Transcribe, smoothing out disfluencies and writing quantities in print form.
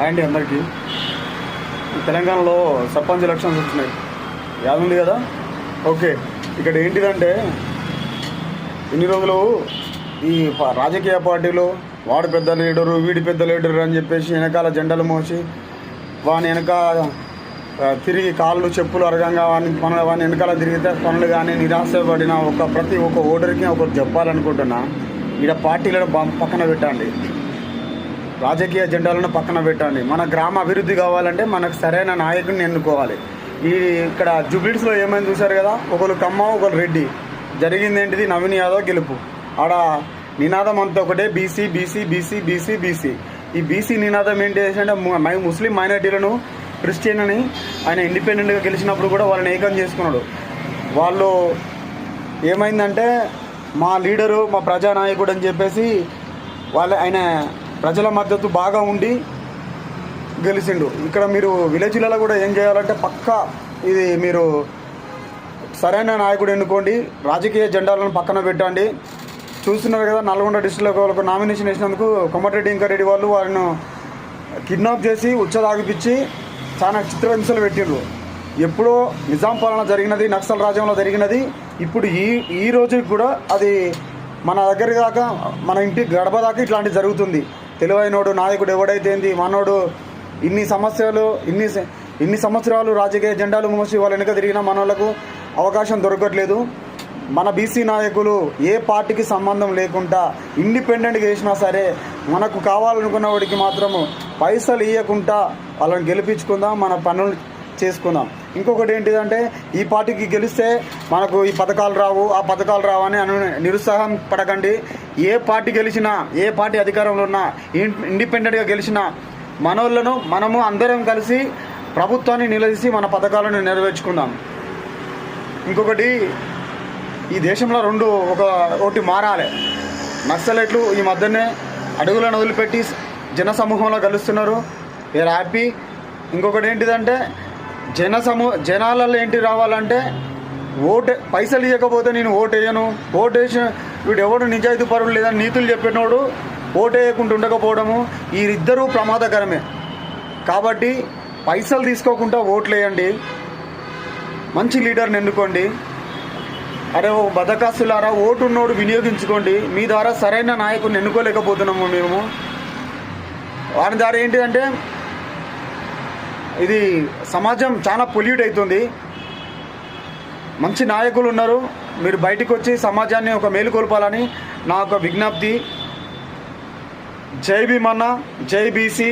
అండి అందరికీ తెలంగాణలో సర్పంచ్ ఎలక్షన్స్ వచ్చినాయి. యాద ఉంది కదా? ఓకే, ఇక్కడ ఏంటిదంటే ఇన్ని రోజులు ఈ రాజకీయ పార్టీలు వాడు పెద్ద లీడరు వీడి పెద్ద లీడరు అని చెప్పేసి వెనకాల జెండాలు మోసి వాని వెనక తిరిగి కాళ్ళు చెప్పులు అరగంగా వాని వెనకాల తిరిగితే పనులు కానీ నిరాశపడిన ప్రతి ఒక్క ఓటర్కి ఒకటి చెప్పాలనుకుంటున్నా. ఇక్కడ పార్టీలను పక్కన పెట్టండి, రాజకీయ జెండాలను పక్కన పెట్టండి. మన గ్రామ అభివృద్ధి కావాలంటే మనకు సరైన నాయకుడిని ఎన్నుకోవాలి. ఇక్కడ జూబ్లీస్లో ఏమైంది చూశారు కదా, ఒకరు కమ్మ ఒకరు రెడ్డి. జరిగింది ఏంటిది? నవీన్ యాదవ్ గెలుపు. ఆడ నినాదం అంతా ఒకటే, BC BC BC BC BC. ఈ బీసీ నినాదం ఏంటి అంటే ముస్లిం మైనార్టీలను క్రిస్టియన్ అని ఆయన ఇండిపెండెంట్గా గెలిచినప్పుడు కూడా వాళ్ళని ఏకం చేసుకున్నాడు. వాళ్ళు ఏమైందంటే మా లీడరు మా ప్రజానాయకుడు అని చెప్పేసి ఆయన ప్రజల మద్దతు బాగా ఉండి గెలిచిండు. ఇక్కడ మీరు విలేజ్లలో కూడా ఏం చేయాలంటే పక్కా ఇది మీరు సరైన నాయకుడు ఎన్నుకోండి, రాజకీయ జెండాలను పక్కన పెట్టండి. చూస్తున్నారు కదా, నల్గొండ డిస్ట్రిక్ట్లో వాళ్ళకు నామినేషన్ వేసినందుకు కోమటిరెడ్డి ఇంకారెడ్డి వాళ్ళు వారిని కిడ్నాప్ చేసి ఉచ్చదాగిపించి చాలా చిత్రహింసలు పెట్టిండ్రు. ఎప్పుడో నిజాం పాలన జరిగినది, నక్సల్ రాజ్యంలో జరిగినది. ఇప్పుడు ఈ రోజుకి కూడా అది మన దగ్గర దాకా, మన ఇంటి గడప దాకా ఇట్లాంటివి జరుగుతుంది. తెలివైనోడు నాయకుడు ఎవడైతే ఏంది, మనోడు ఇన్ని సంవత్సరాలు రాజకీయ జెండాలు మోసి వాళ్ళ వెనుక తిరిగిన మనోళ్లకు అవకాశం దొరకట్లేదు. మన బీసీ నాయకులు ఏ పార్టీకి సంబంధం లేకుండా ఇండిపెండెంట్గా చేసినా సరే మనకు కావాలనుకున్న వాడికి మాత్రము పైసలు ఇవ్వకుండా వాళ్ళని గెలిపించుకుందాం, మన పనులు చేసుకుందాం. ఇంకొకటి ఏంటిదంటే ఈ పార్టీకి గెలిస్తే మనకు ఈ పథకాలు రావు, ఆ పథకాలు రావు అని నిరుత్సాహం పడకండి. ఏ పార్టీ గెలిచినా, ఏ పార్టీ అధికారంలో ఉన్నా, ఇండిపెండెంట్గా గెలిచినా మనోళ్ళను మనము అందరం కలిసి ప్రభుత్వాన్ని నిలదీసి మన పథకాలను నెరవేర్చుకుందాం. ఇంకొకటి, ఈ దేశంలో ఒకటి మారాలి. నక్సలైట్లు ఈ మధ్యనే అడుగులను వదిలిపెట్టి జన సమూహంలో కలుస్తున్నారు. We are happy. ఇంకొకటి ఏంటిదంటే జనాలలో ఏంటి రావాలంటే పైసలు ఇవ్వకపోతే నేను ఓటు వేయను, ఓటు వేసిన వీడు ఎవడు నిజాయితీ పరుడు లేదని నీతులు చెప్పినోడు ఓటు వేయకుండా ఉండకపోవడము, వీరిద్దరూ ప్రమాదకరమే. కాబట్టి పైసలు తీసుకోకుండా ఓట్లు వేయండి, మంచి లీడర్ని ఎన్నుకోండి. అరే ఓ బదకాస్తులారా, ఓటు ఉన్నోడు వినియోగించుకోండి. మీ ద్వారా సరైన నాయకుడిని ఎన్నుకోలేకపోతున్నాము మేము. వారి ద్వారా ఏంటిదంటే ఇది సమాజం చాలా పొల్యూట్ అవుతుంది. మంచి నాయకులు ఉన్నారు, మీరు బయటకు వచ్చి సమాజాన్ని ఒక మేలుకొల్పాలని నా ఒక విజ్ఞప్తి. జై భీమన్న, జై బీసీ.